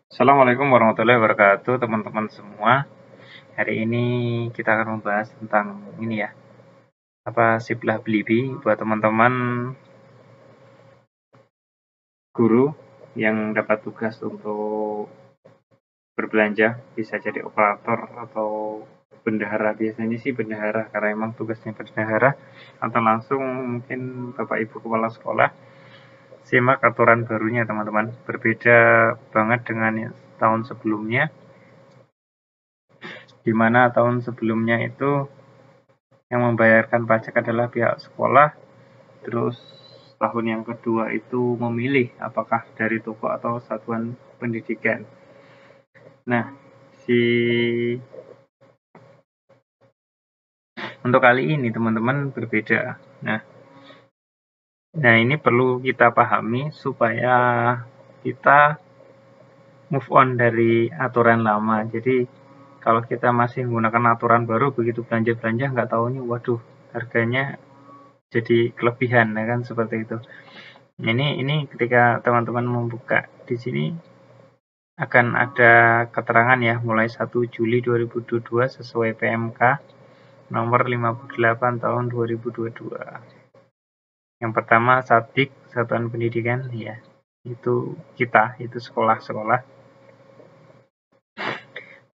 Assalamualaikum warahmatullahi wabarakatuh, teman-teman semua. Hari ini kita akan membahas tentang ini ya, Siplah Blibi buat teman-teman guru yang dapat tugas untuk berbelanja, bisa jadi operator atau bendahara. Biasanya sih bendahara karena emang tugasnya bendahara, atau langsung mungkin Bapak Ibu kepala sekolah. Simak aturan barunya teman-teman, berbeda banget dengan tahun sebelumnya, di mana tahun sebelumnya itu yang membayarkan pajak adalah pihak sekolah. Terus tahun yang kedua itu memilih apakah dari toko atau satuan pendidikan. Nah, untuk kali ini teman-teman berbeda. Nah, ini perlu kita pahami supaya kita move on dari aturan lama. Jadi kalau kita masih menggunakan aturan baru, begitu belanja-belanja nggak tahunya, waduh, harganya jadi kelebihan, ya kan, seperti itu. Ini ketika teman-teman membuka di sini akan ada keterangan ya, mulai 1 Juli 2022 sesuai PMK nomor 58 tahun 2022. Yang pertama Satdik, Satuan Pendidikan ya. Itu kita, itu sekolah-sekolah.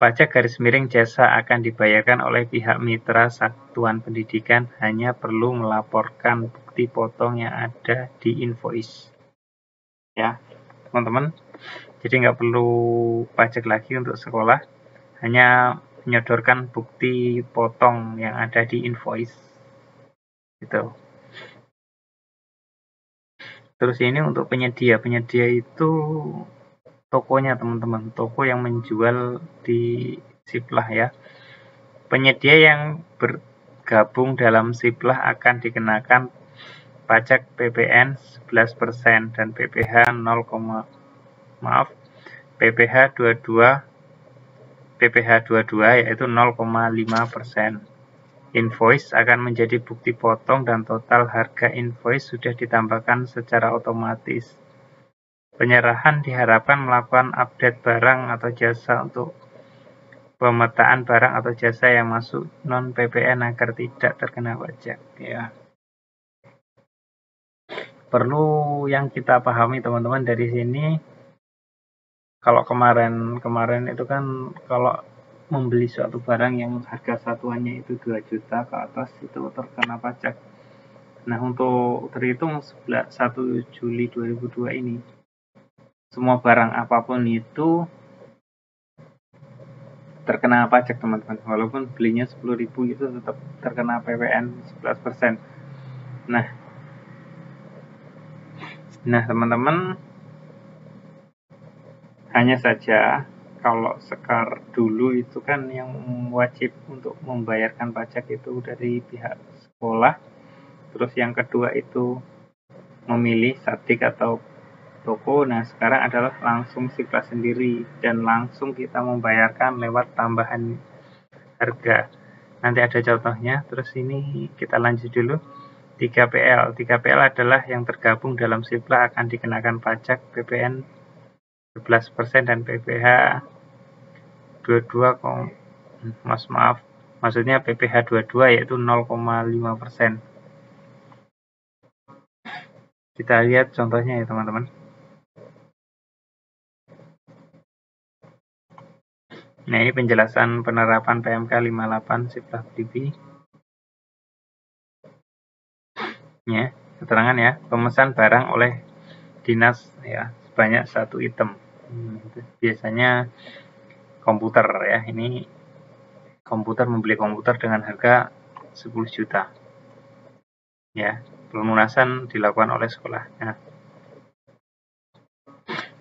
Pajak garis miring jasa akan dibayarkan oleh pihak mitra satuan pendidikan, hanya perlu melaporkan bukti potong yang ada di invoice. Ya, teman-teman. Jadi nggak perlu pajak lagi untuk sekolah, hanya menyodorkan bukti potong yang ada di invoice. Gitu. Terus ini untuk penyedia itu tokonya teman-teman, toko yang menjual di Siplah ya. Penyedia yang bergabung dalam Siplah akan dikenakan pajak PPN 11% dan PPh 22 yaitu 0,5%. Invoice akan menjadi bukti potong dan total harga invoice sudah ditambahkan secara otomatis. Penyerahan diharapkan melakukan update barang atau jasa untuk pemetaan barang atau jasa yang masuk non-PPN agar tidak terkena pajak. Ya. Perlu yang kita pahami teman-teman dari sini, kalau kemarin itu kan kalau membeli suatu barang yang harga satuannya itu 2 juta ke atas itu terkena pajak. Nah, untuk terhitung 1 Juli 2002 ini, semua barang apapun itu terkena pajak teman-teman, walaupun belinya 10.000 itu tetap terkena PPN 11%. Nah teman-teman, hanya saja kalau sekar dulu itu kan yang wajib untuk membayarkan pajak itu dari pihak sekolah, terus yang kedua itu memilih Satdik atau toko. Nah, sekarang adalah langsung Siplah sendiri dan langsung kita membayarkan lewat tambahan harga. Nanti ada contohnya. Terus ini kita lanjut dulu. 3PL. 3PL adalah yang tergabung dalam Siplah akan dikenakan pajak PPN 11% dan PPh 22, maksudnya PPh 22 yaitu 0,5%. Kita lihat contohnya ya teman-teman. Nah, ini penjelasan penerapan PMK 58 Siplah Blibi. Ya, keterangan ya, pemesan barang oleh dinas ya sebanyak 1 item. Biasanya komputer ya, ini komputer, membeli komputer dengan harga 10 juta. Ya, pelunasan dilakukan oleh sekolah. Nah,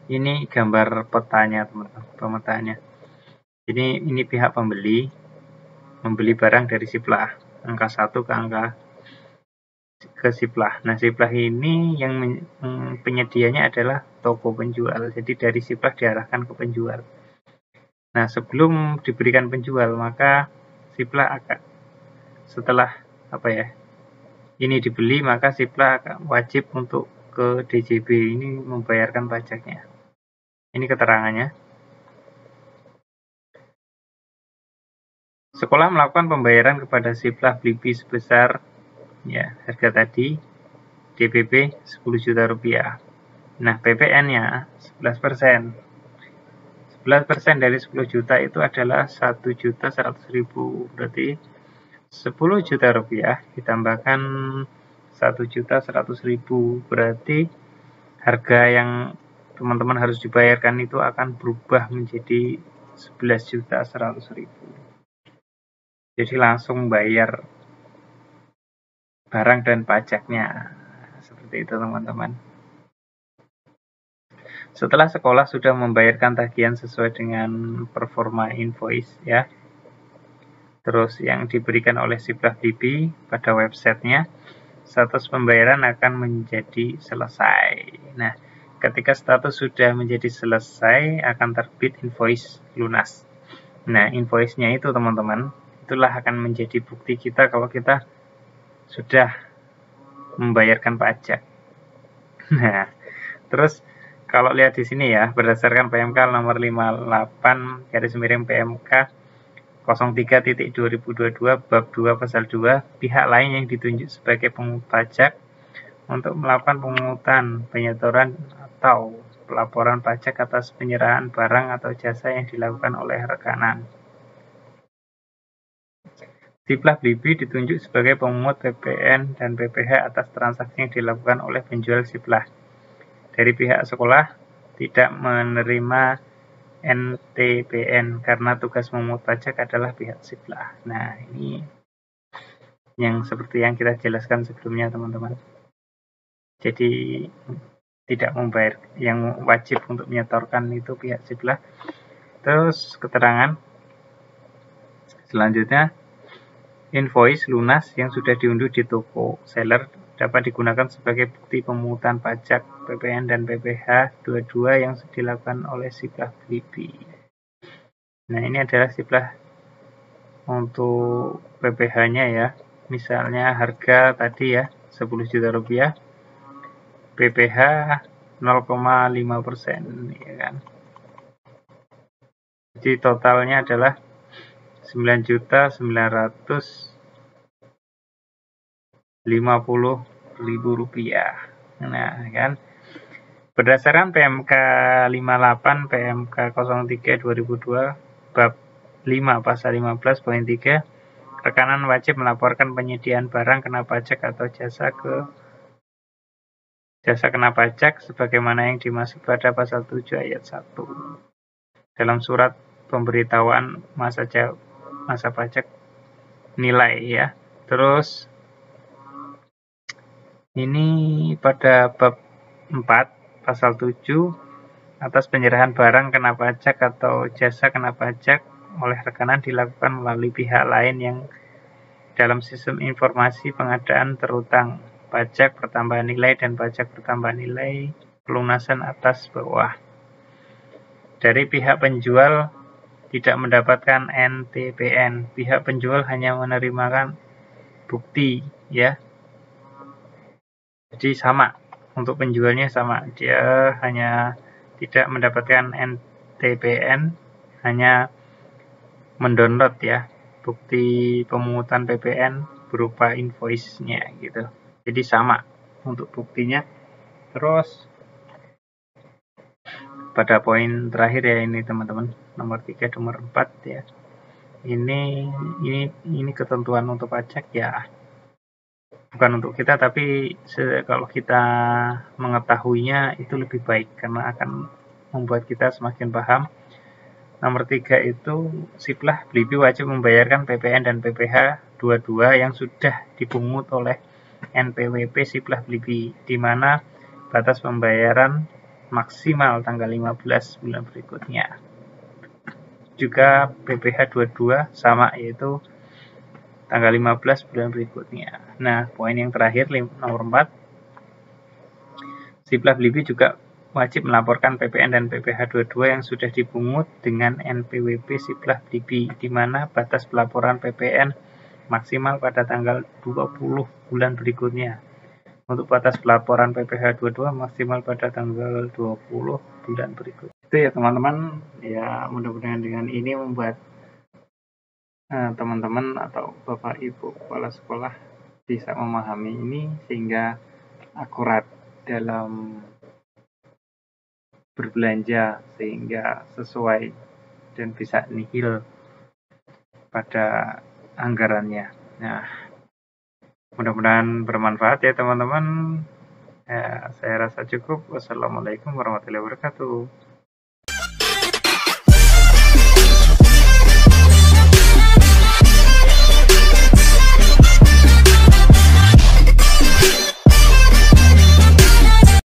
ini gambar petanya teman-teman, pemetaannya. Ini pihak pembeli membeli barang dari Siplah, angka 1 ke Siplah. Nah, Siplah ini yang penyedianya adalah toko penjual. Jadi dari Siplah diarahkan ke penjual. Nah, sebelum diberikan penjual, maka Siplah akan, setelah ini dibeli, maka Siplah akan wajib untuk ke DJB ini membayarkan pajaknya. Ini keterangannya. Sekolah melakukan pembayaran kepada Siplah Blibi sebesar ya harga tadi DPP 10 juta rupiah. Nah, PPN-nya 11%. 11% dari 10 juta itu adalah 1.100.000. Berarti 10 juta rupiah ditambahkan 1.100.000. Berarti harga yang teman-teman harus dibayarkan itu akan berubah menjadi 11.100.000. Jadi langsung bayar barang dan pajaknya. Seperti itu teman-teman. Setelah sekolah sudah membayarkan tagihan sesuai dengan performa invoice ya. Terus yang diberikan oleh Siplah Blibi pada websitenya, status pembayaran akan menjadi selesai. Nah, ketika status sudah menjadi selesai, akan terbit invoice lunas. Nah, invoice-nya itu teman-teman, itulah akan menjadi bukti kita kalau kita sudah membayarkan pajak. Nah, terus kalau lihat di sini ya, berdasarkan PMK nomor 58/PMK 03.2022 bab 2 pasal 2, pihak lain yang ditunjuk sebagai pemungut pajak untuk melakukan pemungutan, penyetoran atau pelaporan pajak atas penyerahan barang atau jasa yang dilakukan oleh rekanan. Siplah Blibi ditunjuk sebagai pemungut PPN dan PPh atas transaksi yang dilakukan oleh penjual Siplah. Dari pihak sekolah tidak menerima NTPN karena tugas memungut pajak adalah pihak Siplah. Nah, ini yang seperti yang kita jelaskan sebelumnya teman-teman. Jadi tidak membayar, yang wajib untuk menyetorkan itu pihak Siplah. Terus keterangan selanjutnya, invoice lunas yang sudah diunduh di toko seller dapat digunakan sebagai bukti pemungutan pajak PPN dan PPh dua-dua yang dilakukan oleh Siplah Blibi. Nah, ini adalah Siplah untuk PPh-nya ya. Misalnya harga tadi ya 10 juta rupiah, PPh 0,5% ya kan. Jadi totalnya adalah 9.950.000 rupiah. Nah kan, berdasarkan PMK 58 PMK 03 2002 bab 5 pasal 15 poin 3, rekanan wajib melaporkan penyediaan barang kena pajak atau jasa kena pajak sebagaimana yang dimaksud pada pasal 7 ayat 1 dalam surat pemberitahuan masa pajak nilai ya. Terus ini pada bab 4 pasal 7 atas penyerahan barang kena pajak atau jasa kena pajak oleh rekanan dilakukan melalui pihak lain yang dalam sistem informasi pengadaan terutang, pajak pertambahan nilai dan pajak pertambahan nilai pelunasan atas bawah. Dari pihak penjual tidak mendapatkan NTPN, pihak penjual hanya menerimakan bukti ya. Jadi sama, untuk penjualnya sama, dia hanya tidak mendapatkan NTPN, hanya mendownload ya bukti pemungutan PPN berupa invoice-nya gitu. Jadi sama untuk buktinya. Terus pada poin terakhir ya ini teman-teman, nomor 3 nomor 4 ya. Ini ketentuan untuk pajak ya. Bukan untuk kita, tapi kalau kita mengetahuinya itu lebih baik karena akan membuat kita semakin paham. Nomor 3 itu Siplah Blibi wajib membayarkan PPN dan PPh dua-dua yang sudah dipungut oleh NPWP Siplah Blibi, di mana batas pembayaran maksimal tanggal 15 bulan berikutnya. Juga PPh dua-dua sama, yaitu tanggal 15 bulan berikutnya. Nah, poin yang terakhir nomor 4, Siplah Blibi juga wajib melaporkan PPN dan PPh dua-dua yang sudah dipungut dengan NPWP Siplah Blibi, di mana batas pelaporan PPN maksimal pada tanggal 20 bulan berikutnya. Untuk batas pelaporan PPh dua-dua maksimal pada tanggal 20 bulan berikutnya. Itu ya teman-teman, ya mudah-mudahan dengan ini membuat teman-teman atau Bapak Ibu kepala sekolah bisa memahami ini sehingga akurat dalam berbelanja, sehingga sesuai dan bisa nihil pada anggarannya. Nah, mudah-mudahan bermanfaat ya teman-teman. Ya, saya rasa cukup. Wassalamualaikum warahmatullahi wabarakatuh.